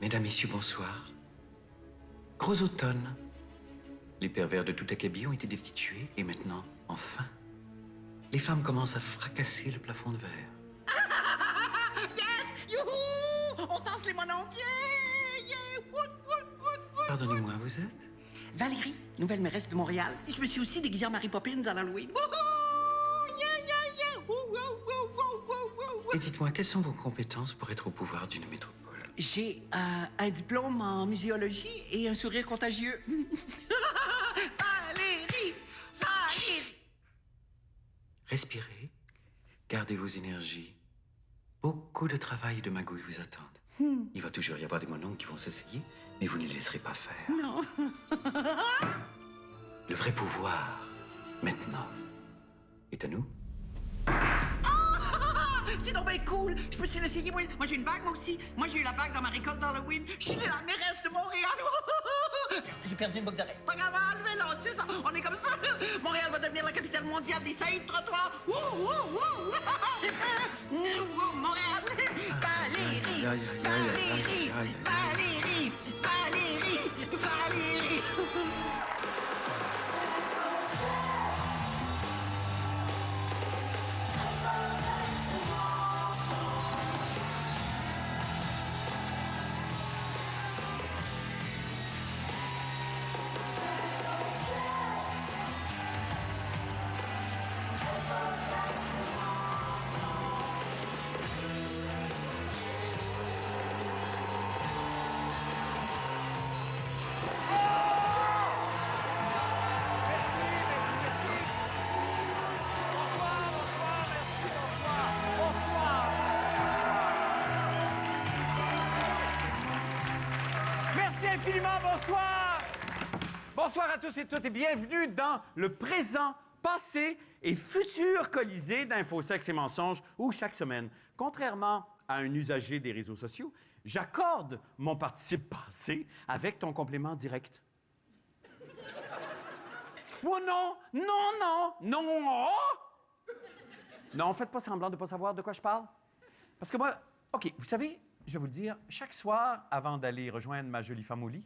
Mesdames, Messieurs, bonsoir. Gros automne. Les pervers de tout acabit ont été destitués et maintenant, enfin, les femmes commencent à fracasser le plafond de verre. Yes! Youhou! On danse les mononcles! Yeah! Yeah! Woot, woot, woot, woot! Pardonnez-moi, vous êtes? Valérie, nouvelle mairesse de Montréal. Et je me suis aussi déguisée en Mary Poppins à l'Halloween. Wouhou! Yeah, yeah, yeah! Wouh, wouh, wouh, wouh, wouh, wouh. Et dites-moi, quelles sont vos compétences pour être au pouvoir d'une métropole? J'ai un diplôme en muséologie et un sourire contagieux. Valérie! Valérie! Respirez, gardez vos énergies. Beaucoup de travail et de magouilles vous attendent. Il va toujours y avoir des mononcles qui vont s'essayer, mais vous ne les laisserez pas faire. Non. Le vrai pouvoir, maintenant, est à nous. C'est donc bien cool! Je peux-tu l'essayer, moi? Moi, j'ai une bague, moi aussi. Moi, j'ai eu la bague dans ma récolte d'Halloween. Je suis la mairesse de Montréal. J'ai perdu une boucle d'oreille. C'est pas grave, enlevez-la, tu sais ça. On est comme ça. Montréal va devenir la capitale mondiale des saillies de trottoir. Wouh, wouh, wouh. Montréal. Valérie. Valérie. Valérie. Valérie. Valérie. Merci infiniment, bonsoir! Bonsoir à tous et toutes et bienvenue dans le présent, passé et futur Colisée d'Info, Sexe et Mensonges où chaque semaine, contrairement à un usager des réseaux sociaux, j'accorde mon participe passé avec ton complément direct. Oh non! Non, non! Non! Oh! Non, faites pas semblant de pas savoir de quoi je parle. Parce que moi, OK, vous savez, je vais vous le dire, chaque soir, avant d'aller rejoindre ma jolie femme au lit,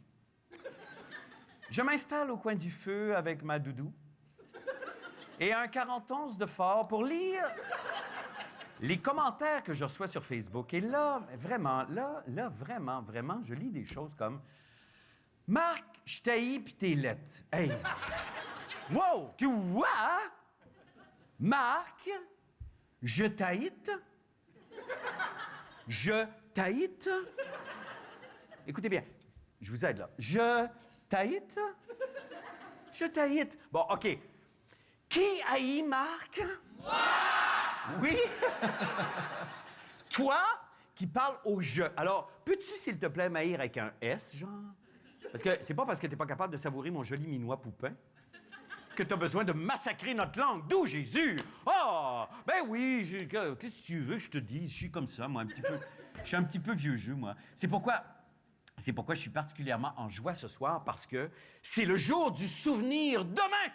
je m'installe au coin du feu avec ma doudou et un 41 de fort pour lire les commentaires que je reçois sur Facebook. Et là, vraiment, vraiment, je lis des choses comme « Marc, je t'haïs pis t'es laite. » Hey! Wow! Quoi? Marc, je t'haïte? Je t'haïte? Écoutez bien, je vous aide là. Je t'haïte? Je t'haïte. Bon, OK. Qui haït Marc? Moi! Oui? Toi qui parles au je. Alors, peux-tu, s'il te plaît, m'haïr avec un S, genre? Parce que c'est pas parce que t'es pas capable de savourer mon joli minois poupin que t'as besoin de massacrer notre langue. D'où Jésus? Oh! Ben oui, qu'est-ce que tu veux que je te dise? Je suis comme ça, moi, un petit peu. Je suis un petit peu vieux jeu, moi. C'est pourquoi je suis particulièrement en joie ce soir, parce que c'est le jour du souvenir demain!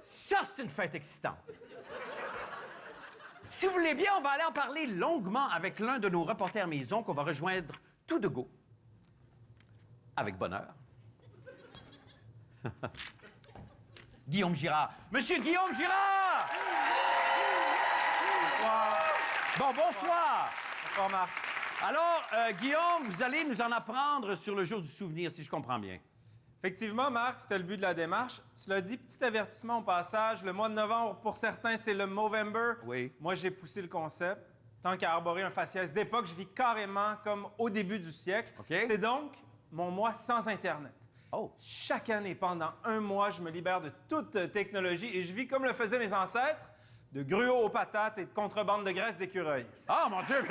Ça, c'est une fête excitante. Si vous voulez bien, on va aller en parler longuement avec l'un de nos reporters maison qu'on va rejoindre tout de go. Avec bonheur. Guillaume Girard. Monsieur Guillaume Girard! Bonsoir. Bon, bonsoir. Bonsoir, Marc. Alors, Guillaume, vous allez nous en apprendre sur le jour du souvenir, si je comprends bien. Effectivement, Marc, c'était le but de la démarche. Cela dit, petit avertissement au passage, le mois de novembre, pour certains, c'est le Movember. Oui. Moi, j'ai poussé le concept. Tant qu'à arborer un faciès d'époque, je vis carrément comme au début du siècle. OK. C'est donc mon mois sans Internet. Oh. Chaque année, pendant un mois, je me libère de toute technologie et je vis comme le faisaient mes ancêtres, de gruau aux patates et de contrebande de graisse d'écureuil. Ah, mon Dieu,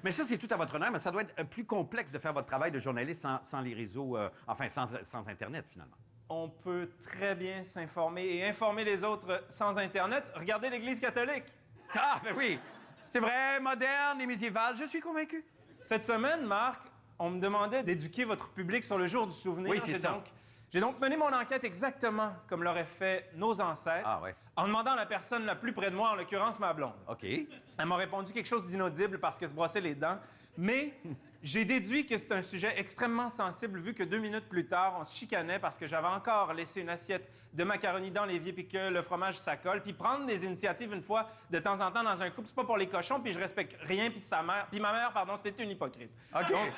mais ça, c'est tout à votre honneur, mais ça doit être plus complexe de faire votre travail de journaliste sans les réseaux, sans Internet, finalement. On peut très bien s'informer et informer les autres sans Internet. Regardez l'Église catholique. Ah, ben oui! C'est vrai, moderne et médiéval, je suis convaincu. Cette semaine, Marc, on me demandait d'éduquer votre public sur le jour du souvenir. Oui, c'est J'ai ça. donc J'ai donc mené mon enquête exactement comme l'auraient fait nos ancêtres, Ah, ouais. en demandant à la personne la plus près de moi, en l'occurrence ma blonde. OK. Elle m'a répondu quelque chose d'inaudible parce qu'elle se brossait les dents, mais j'ai déduit que c'est un sujet extrêmement sensible vu que 2 minutes plus tard, on se chicanait parce que j'avais encore laissé une assiette de macaroni dans l'évier puis que le fromage ça colle. Puis prendre des initiatives une fois de temps en temps dans un couple, c'est pas pour les cochons, puis je respecte rien, puis ma mère, pardon, c'était une hypocrite. OK. Donc,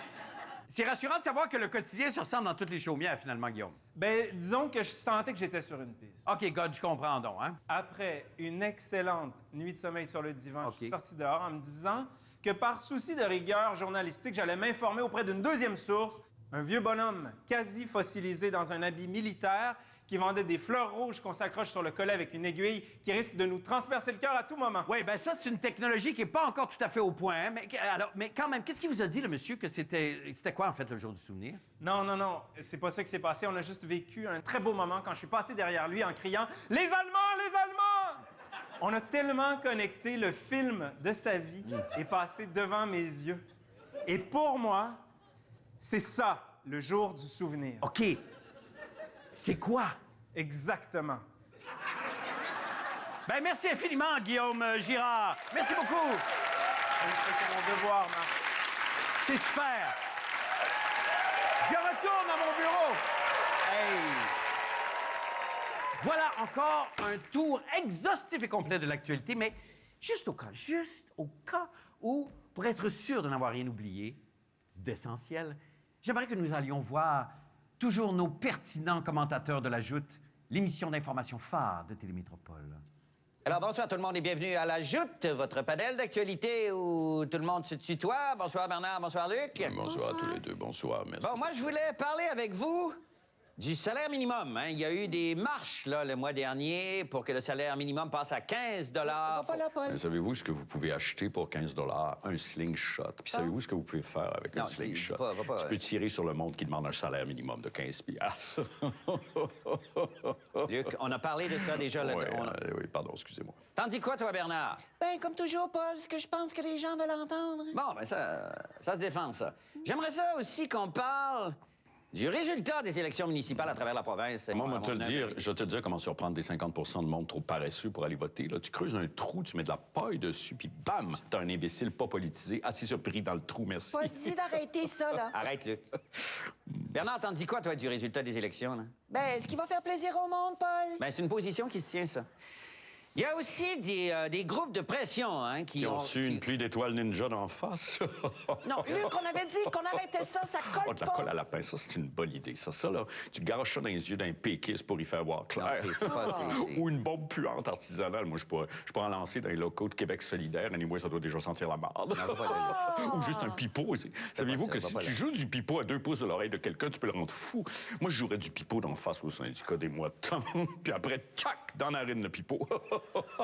C'est rassurant de savoir que le quotidien se ressemble dans toutes les chaumières, finalement, Guillaume. ben, disons que je sentais que j'étais sur une piste. OK, God, je comprends donc, hein? Après une excellente nuit de sommeil sur le divan, OK. je suis sorti dehors en me disant que par souci de rigueur journalistique, j'allais m'informer auprès d'une deuxième source, un vieux bonhomme quasi fossilisé dans un habit militaire qui vendait des fleurs rouges qu'on s'accroche sur le collet avec une aiguille qui risque de nous transpercer le cœur à tout moment. Oui, ben ça, c'est une technologie qui n'est pas encore tout à fait au point. Hein? Mais quand même, qu'est-ce qu'il vous a dit, le monsieur, que c'était quoi, en fait, le jour du souvenir? Non, c'est pas ça qui s'est passé. On a juste vécu un très beau moment quand je suis passé derrière lui en criant « Les Allemands, les Allemands! » On a tellement connecté, le film de sa vie est passé devant mes yeux. Et pour moi, c'est ça, le jour du souvenir. OK. C'est quoi? Exactement. Ben merci infiniment, Guillaume Girard. Merci beaucoup. C'est mon devoir, Marc. C'est super. Je retourne à mon bureau. Hey! Voilà encore un tour exhaustif et complet de l'actualité, mais juste au cas où, pour être sûr de n'avoir rien oublié d'essentiel, j'aimerais que nous allions voir toujours nos pertinents commentateurs de la Joute, l'émission d'information phare de Télémétropole. Alors, bonsoir tout le monde et bienvenue à La Joute, votre panel d'actualité où tout le monde se tutoie. Bonsoir Bernard, bonsoir Luc. Bonsoir à tous les deux, bonsoir, merci. Bon, moi, je voulais parler avec vous du salaire minimum. Hein. Il y a eu des marches, là, le mois dernier pour que le salaire minimum passe à 15 $. Va pas là, Paul. Mais savez-vous ce que vous pouvez acheter pour 15 $? Un slingshot. Puis savez-vous ce que vous pouvez faire avec Non, un slingshot? va pas. Tu peux tirer sur le monde qui demande un salaire minimum de 15 $. Luc, on a parlé de ça déjà. Là, Oui, on- oui, pardon, excusez-moi. T'en dis quoi, toi, Bernard? Ben, comme toujours, Paul, ce que je pense que les gens veulent entendre. Bon, ben ça se défend, ça. J'aimerais ça aussi qu'on parle du résultat des élections municipales à travers la province. Moi, À je vais te dire comment surprendre des 50 % de monde trop paresseux pour aller voter. Là, tu creuses un trou, tu mets de la paille dessus, puis bam, t'as un imbécile pas politisé, assis surpris dans le trou, merci. Paul, dis d'arrêter ça, là. Arrête, Luc. Bernard, t'en dis quoi, toi, du résultat des élections, là? Ben, ce qui va faire plaisir au monde, Paul. Ben, c'est une position qui se tient, ça. Il y a aussi des groupes de pression, hein, Qui ont su une pluie d'étoiles ninja d'en face. Non, Luc, on avait dit qu'on arrêtait ça, ça Oh, colle de la pas. colle à lapin, ça, c'est une bonne idée. Ça, là, tu garoches ça dans les yeux d'un péquiste pour y faire voir clair. Non, c'est pas- c'est- Ou une bombe puante artisanale. Moi, je pourrais en lancer dans les locaux de Québec solidaire. Anyway, ça doit déjà sentir la marde. Ou juste un pipeau. Savez-vous ça, que va si pas tu là. joues du pipeau à 2 pouces de l'oreille de quelqu'un, tu peux le rendre fou. Moi, je jouerais du pipeau d'en face au syndicat des mois de temps. Puis après, tchac, dans la narine, le pipeau.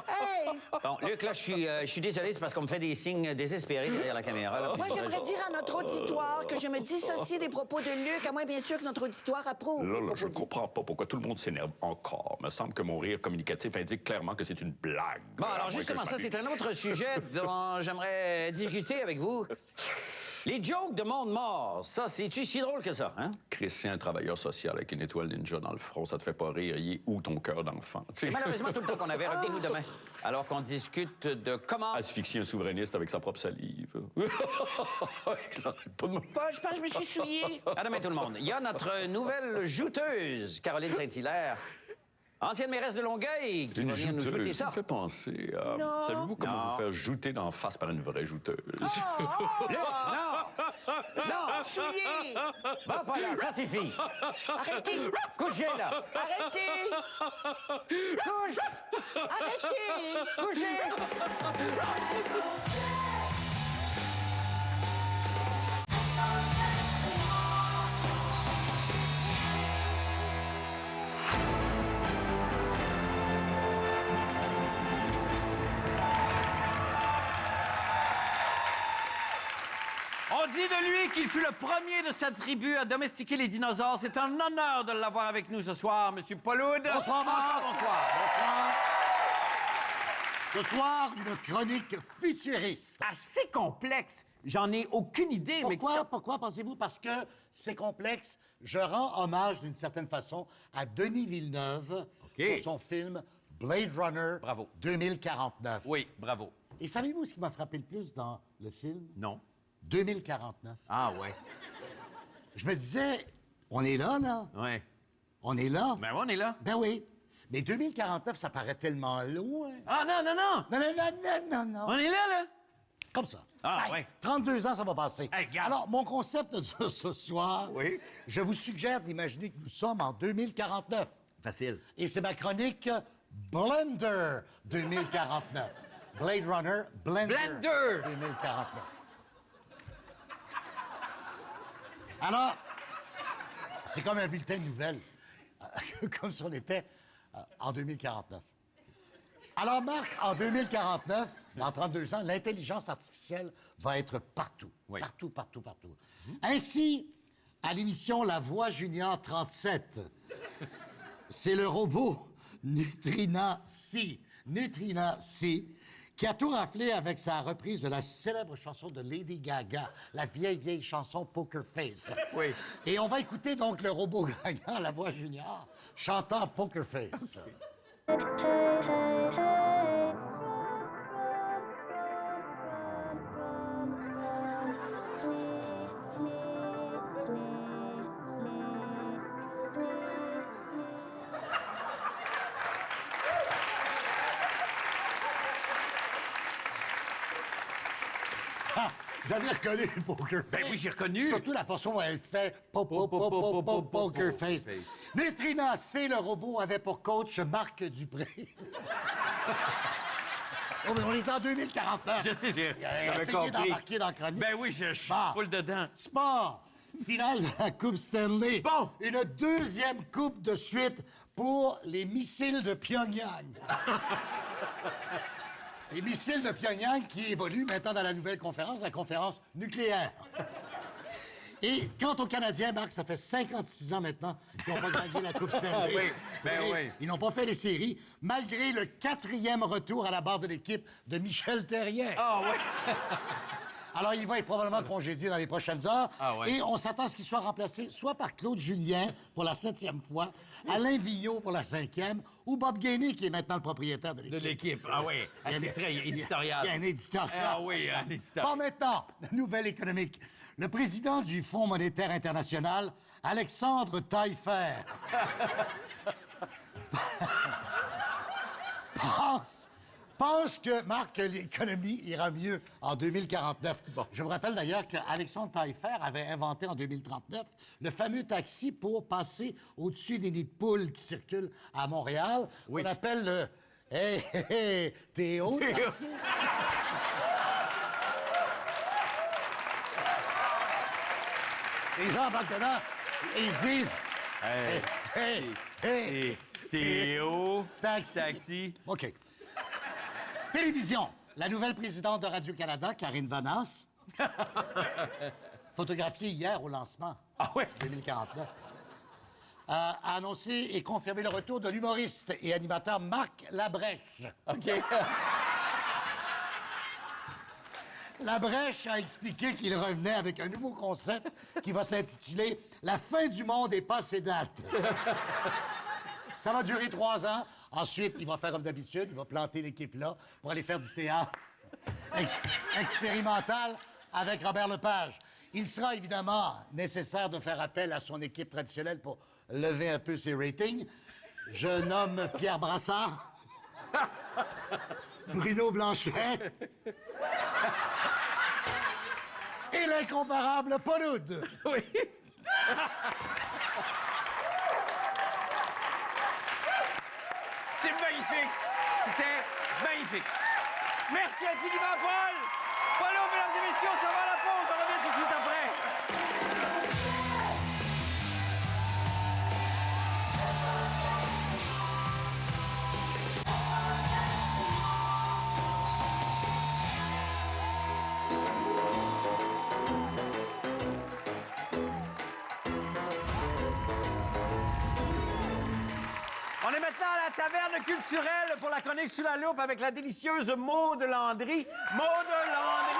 Hey, Bon, Luc, là, je suis désolé, c'est parce qu'on me fait des signes désespérés derrière la caméra. Là, moi, j'aimerais dire à notre auditoire que je me dissocie des propos de Luc, à moins, bien sûr, que notre auditoire approuve. Là, je ne comprends pas pourquoi tout le monde s'énerve encore. Me semble que mon rire communicatif indique clairement que c'est une blague. Bon, À alors moins que justement, je ça, c'est m'abuse. un autre sujet dont j'aimerais discuter avec vous. Les jokes de monde mort, ça, c'est-tu si drôle que ça, hein? Christian, un travailleur social avec une étoile ninja dans le front, ça te fait pas rire, il est où ton cœur d'enfant? Tu sais, C'est malheureusement tout le temps qu'on avait. Revenez-nous demain. Alors qu'on discute de comment... asphyxier un souverainiste avec sa propre salive. J'arrête pas de me- Paul, je pense que je me suis souillé. À demain, tout le monde. Il y a notre nouvelle jouteuse, Caroline Saint-Hilaire, ancienne mairesse de Longueuil, qui va venir nous jouter Ça ça. me fait penser à... Non. Savez-vous comment Non. vous faire jouter d'en face par une vraie jouteuse? Non! Souillé. Va pas là, ça suffit! Arrêtez. Couchez, là! Arrêtez. Couche! Arrêtez. Couchez! On dit de lui qu'il fut le premier de sa tribu à domestiquer les dinosaures. C'est un honneur de l'avoir avec nous ce soir, Monsieur Pauloud. Bonsoir, Marc. Bonsoir. Ce soir, une chronique futuriste. Assez complexe. J'en ai aucune idée, mais... Pourquoi pensez-vous? Parce que c'est complexe. Je rends hommage, d'une certaine façon, à Denis Villeneuve pour son film Blade Runner 2049. Oui, bravo. Et savez-vous ce qui m'a frappé le plus dans le film? Non. 2049. Ah, ouais. Je me disais, on est là, là? Ouais. On est là? Ben, on est là. Ben oui. Mais 2049, ça paraît tellement loin. Ah, non, non, non! Non, non, non, non, non, non. On est là, là! Comme ça. Ah, Hey, ouais. 32 ans, ça va passer. Hey, regarde. Alors, mon concept de ce soir, Oui. je vous suggère d'imaginer que nous sommes en 2049. Facile. Et c'est ma chronique Blender 2049. Blade Runner, Blender 2049. Alors, c'est comme un bulletin de nouvelles, comme si on était en 2049. Alors, Marc, en 2049, dans 32 ans, l'intelligence artificielle va être partout. Oui. Partout, partout, partout. Ainsi, à l'émission La Voix Junior 37, c'est le robot Nutrina C, qui a tout raflé avec sa reprise de la célèbre chanson de Lady Gaga, la vieille chanson Poker Face. Oui. Et on va écouter donc le robot gagnant, La Voix Junior, chantant Poker Face. Ah, vous avez reconnu le Poker Face? Ben oui, j'ai reconnu. Surtout la portion où elle fait Poker Face. Neutrina C, le robot, avait pour coach Marc Dupré. Oh, mais on est en 2049. Je sais, j'avais Essayez compris. d'embarquer dans la chronique. Ben oui, je suis Bon. full dedans. Sport. Finale de la Coupe Stanley. Bon. Une deuxième coupe de suite pour les missiles de Pyongyang. Les missiles de Pyongyang qui évoluent maintenant dans la nouvelle conférence, la conférence nucléaire. Et quant aux Canadiens, Marc, ça fait 56 ans maintenant qu'ils n'ont pas gagné la Coupe Stanley. Oui, ben oui. Ils n'ont pas fait les séries, malgré le 4e retour à la barre de l'équipe de Michel Terrien. Ah, ouais. Alors, il va être probablement congédié dans les prochaines heures. Ah ouais. Et on s'attend à ce qu'il soit remplacé soit par Claude Julien pour la 7e fois, Alain Vigneault pour la 5e, ou Bob Gainey, qui est maintenant le propriétaire de l'équipe. De l'équipe. Ah, oui. Ah, c'est très éditorial. Il y a un éditorial. Ah oui, un éditorial. Bon, maintenant, nouvelle économique. Le président du Fonds monétaire international, Alexandre Taillefer, pense que, Marc, que l'économie ira mieux en 2049. Bon. Je vous rappelle d'ailleurs qu'Alexandre Taillefer avait inventé en 2039 le fameux taxi pour passer au-dessus des nids de poules qui circulent à Montréal. Oui. On appelle le... Hey, hey, hey, Théo, taxi. Les gens embarquent dedans et ils disent... Hey, Hey, hey, hey, Théo. Taxi. OK. Télévision. La nouvelle présidente de Radio-Canada, Karine Vanasse, photographiée hier au lancement Ah, ouais. 2049, a annoncé et confirmé le retour de l'humoriste et animateur Marc Labrèche. OK. Labrèche a expliqué qu'il revenait avec un nouveau concept qui va s'intituler « La fin du monde est passée date ». Ça va durer 3 ans. Ensuite, il va faire comme d'habitude. Il va planter l'équipe là pour aller faire du théâtre expérimental avec Robert Lepage. Il sera évidemment nécessaire de faire appel à son équipe traditionnelle pour lever un peu ses ratings. Je nomme Pierre Brassard, Bruno Blanchet et l'incomparable Paul Oud. Oui. C'est magnifique. C'était magnifique. Merci infiniment, Paul. Voilà, mesdames et messieurs, ça va à la pause. On revient tout de suite après. On est maintenant à la taverne culturelle pour la chronique Sous la loupe avec la délicieuse Maude Landry. Maude Landry.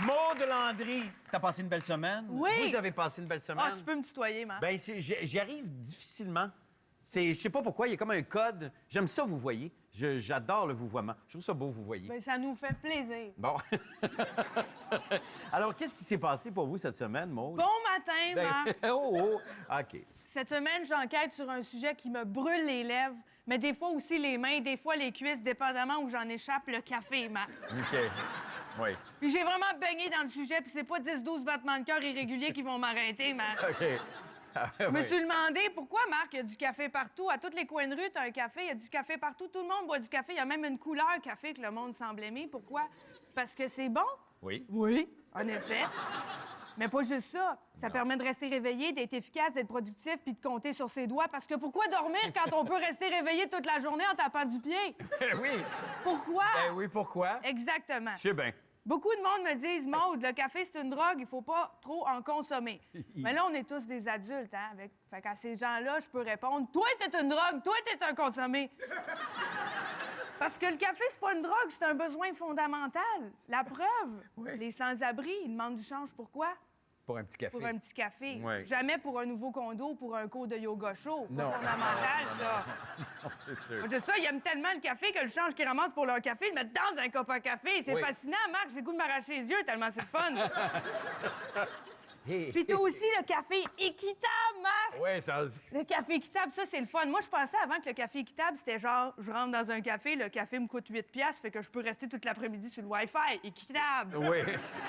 Maude Landry, t'as passé une belle semaine? Oui. Vous avez passé une belle semaine? Ah, tu peux me tutoyer, Marc. Ben, j'y arrive difficilement. Je sais pas pourquoi, il y a comme un code. J'aime ça, vous voyez. J'adore le vouvoiement. Je trouve ça beau, vous voyez. Ben, ça nous fait plaisir. Bon. Alors, qu'est-ce qui s'est passé pour vous cette semaine, Maude? Bon matin, Marc. Oh! OK. Cette semaine, j'enquête sur un sujet qui me brûle les lèvres, mais des fois aussi les mains, des fois les cuisses, dépendamment où j'en échappe, le café, Marc. OK. Oui. Puis j'ai vraiment baigné dans le sujet, puis c'est pas 10-12 battements de cœur irréguliers qui vont m'arrêter, Marc. OK. Je me suis demandé pourquoi, Marc, il y a du café partout. À tous les coins de rue, t'as un café, il y a du café partout. Tout le monde boit du café. Il y a même une couleur café que le monde semble aimer. Pourquoi? Parce que c'est bon? Oui. Oui, en effet. Mais pas juste ça. Ça permet de rester réveillé, d'être efficace, d'être productif puis de compter sur ses doigts. Parce que pourquoi dormir quand on peut rester réveillé toute la journée en tapant du pied? Oui. Pourquoi? Ben oui, pourquoi? Exactement. Je sais bien. Beaucoup de monde me disent, Maude, le café, c'est une drogue, il faut pas trop en consommer. Mais là, on est tous des adultes, hein? Fait qu'à ces gens-là, je peux répondre, toi, t'es une drogue, toi, t'es un consommé. Parce que le café, c'est pas une drogue, c'est un besoin fondamental. La preuve, les sans-abri, ils demandent du change. Pourquoi? Pour un petit café. Pour un petit café. Oui. Jamais pour un nouveau condo ou pour un cours de yoga chaud. Non. Pas fondamental, ça. Non, c'est sûr. C'est ça, ils aiment tellement le café que le change qu'ils ramassent pour leur café, ils le mettent dans un copa café. C'est Oui. fascinant, Marc. J'ai le goût de m'arracher les yeux tellement c'est le fun. Hey. Puis t'as aussi le café équitable, Marc. Oui, ça... Le café équitable, ça, c'est le fun. Moi, je pensais avant que le café équitable, c'était genre, je rentre dans un café, le café me coûte 8 piastres, fait que je peux rester toute l'après-midi sur le Wi-Fi. Équitable. Oui.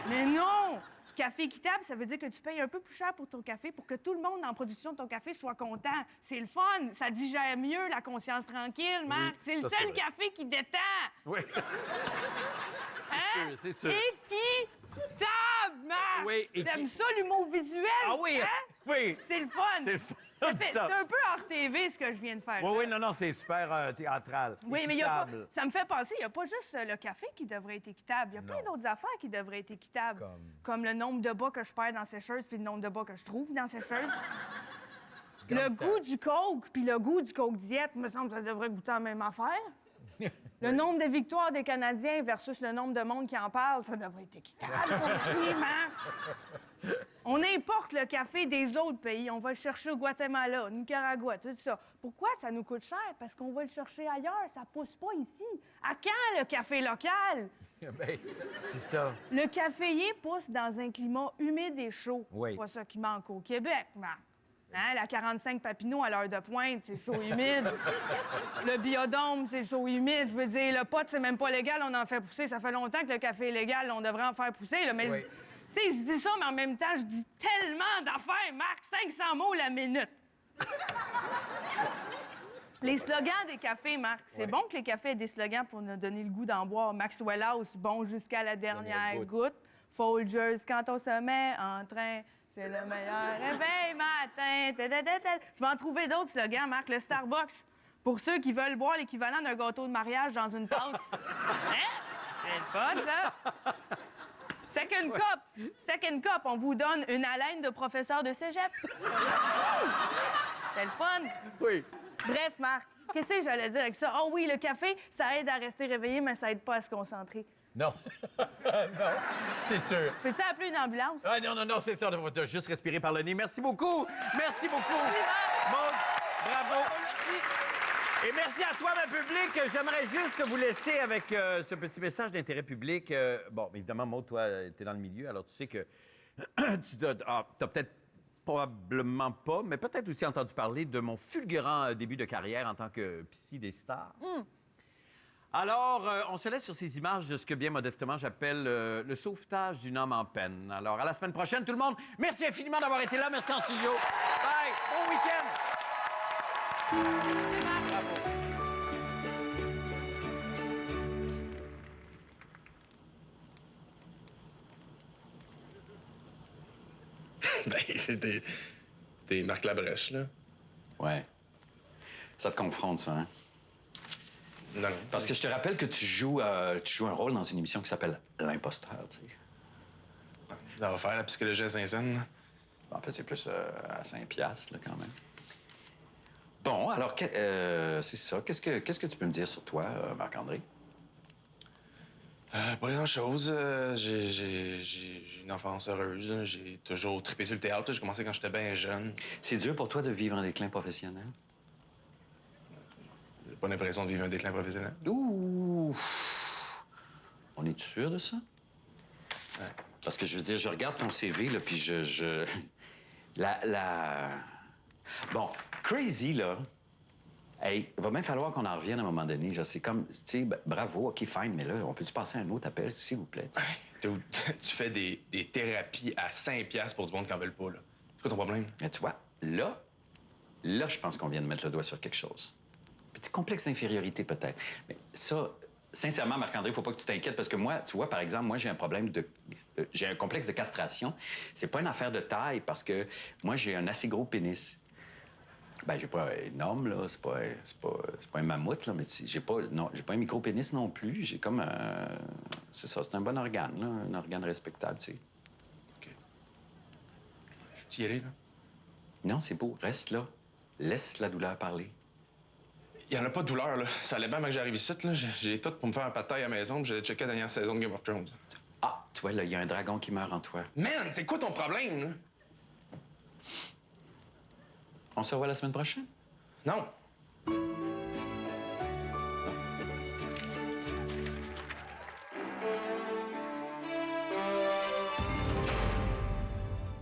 Mais non! Café équitable, ça veut dire que tu payes un peu plus cher pour ton café pour que tout le monde en production de ton café soit content. C'est le fun, ça digère mieux, la conscience tranquille, Marc. Oui, c'est le ça, c'est seul vrai. café qui détend. Oui. Hein? c'est sûr. Équitable, Marc! Oui, T'aimes ça, l'humour visuel? Ah oui! Hein? Oui! C'est le fun. C'est le fun. C'est un peu hors TV, ce que je viens de faire. Oui, là. oui, non, c'est super théâtral. Oui, mais il y a pas, Équitable. ça me fait penser, il n'y a pas juste le café qui devrait être équitable. Il y a plein d'autres affaires qui devraient être équitables. Comme le nombre de bas que je perds dans sécheuse puis le nombre de bas que je trouve dans sécheuse. Le Gangster. goût du Coke puis le goût du Coke diète, me semble que ça devrait goûter la même affaire. Le nombre de victoires des Canadiens versus le nombre de monde qui en parle, ça devrait être équitable, ça aussi, Marc. On importe le café des autres pays. On va le chercher au Guatemala, au Nicaragua, tout ça. Pourquoi ça nous coûte cher? Parce qu'on va le chercher ailleurs. Ça pousse pas ici. À quand le café local? Ben, c'est ça. Le caféier pousse dans un climat humide et chaud. Oui. C'est pas ça qui manque au Québec, Marc. Hein? La 45 Papineau à l'heure de pointe, c'est chaud humide. Le biodôme, c'est chaud humide. Je veux dire, le pot, c'est même pas légal, on en fait pousser. Ça fait longtemps que le café est légal, on devrait en faire pousser. Là, mais Oui. tu sais, je dis ça, mais en même temps, je dis tellement d'affaires, Marc, 500 mots la minute. Les slogans des cafés, Marc. C'est bon que les cafés aient des slogans pour nous donner le goût d'en boire. Maxwell House, bon jusqu'à la dernière goutte. Folgers, quand on se met en train, c'est le meilleur réveil matin. Je vais en trouver d'autres slogans, Marc. Le Starbucks, pour ceux qui veulent boire l'équivalent d'un gâteau de mariage dans une tasse. Hein? C'est le fun, ça. Second cup, on vous donne une haleine de professeur de cégep. C'est le fun. Oui. Bref, Marc, qu'est-ce que j'allais dire avec ça? Oh oui, le café, ça aide à rester réveillé, mais ça aide pas à se concentrer. Non. Non, c'est sûr. Peux-tu appeler une ambulance? Ah, non, c'est ça. On va juste respirer par le nez. Merci beaucoup. Merci beaucoup. Maude, bravo. Et merci à toi, ma public. J'aimerais juste vous laisser avec ce petit message d'intérêt public. Bon, évidemment, Maude, toi, t'es dans le milieu, alors tu sais que t'as peut-être probablement pas, mais peut-être aussi entendu parler de mon fulgurant début de carrière en tant que psy des stars. Alors, on se laisse sur ces images de ce que bien modestement j'appelle le sauvetage d'une âme en peine. Alors, à la semaine prochaine, tout le monde. Merci infiniment d'avoir été là. Merci en studio. Bye. Bon week-end. Ben, c'était. T'es Marc Labrèche, là. Ouais. Ça te confronte, ça, hein? Non, non. Parce que je te rappelle que tu joues un rôle dans une émission qui s'appelle L'Imposteur, tu sais. Ça va faire la psychologie à Saint-Saëns, là. En fait, c'est plus à 5 piastres, là, quand même. Bon, alors, c'est ça. Qu'est-ce que tu peux me dire sur toi, Marc-André? Pas grand-chose. J'ai une enfance heureuse. J'ai toujours trippé sur le théâtre. J'ai commencé quand j'étais bien jeune. C'est dur pour toi de vivre un déclin professionnel? J'ai pas l'impression de vivre un déclin professionnel. Ouh! On est sûr de ça? Ouais. Parce que je veux dire, je regarde ton CV, là, puis Bon, Crazy, là, hey, il va même falloir qu'on en revienne à un moment donné. Genre, c'est comme, tu sais, bravo, OK, fine, mais là, on peut-tu passer à un autre appel, s'il vous plaît? Dude, tu fais des thérapies à 5 piastres pour du monde qui en veulent pas, là. C'est quoi ton problème? Mais tu vois, là, je pense qu'on vient de mettre le doigt sur quelque chose. Petit complexe d'infériorité, peut-être. Mais ça, sincèrement, Marc-André, il faut pas que tu t'inquiètes, parce que moi, tu vois, par exemple, moi, j'ai un problème j'ai un complexe de castration. C'est pas une affaire de taille, parce que moi, j'ai un assez gros pénis. Ben, j'ai pas énorme, là. C'est pas un mammouth, là, mais j'ai pas un micro-pénis non plus. J'ai comme un... C'est ça, c'est un bon organe, là. Un organe respectable, tu sais. OK. Je peux y aller, là? Non, c'est beau. Reste là. Laisse la douleur parler. Il y en a pas de douleur, là. Ça allait bien avant que j'arrive ici, là. J'ai tout pour me faire un pâte à la maison, puis j'allais checker la dernière saison de Game of Thrones. Ah, tu vois, là, il y a un dragon qui meurt en toi. Man, c'est quoi ton problème, là? On se revoit la semaine prochaine? Non.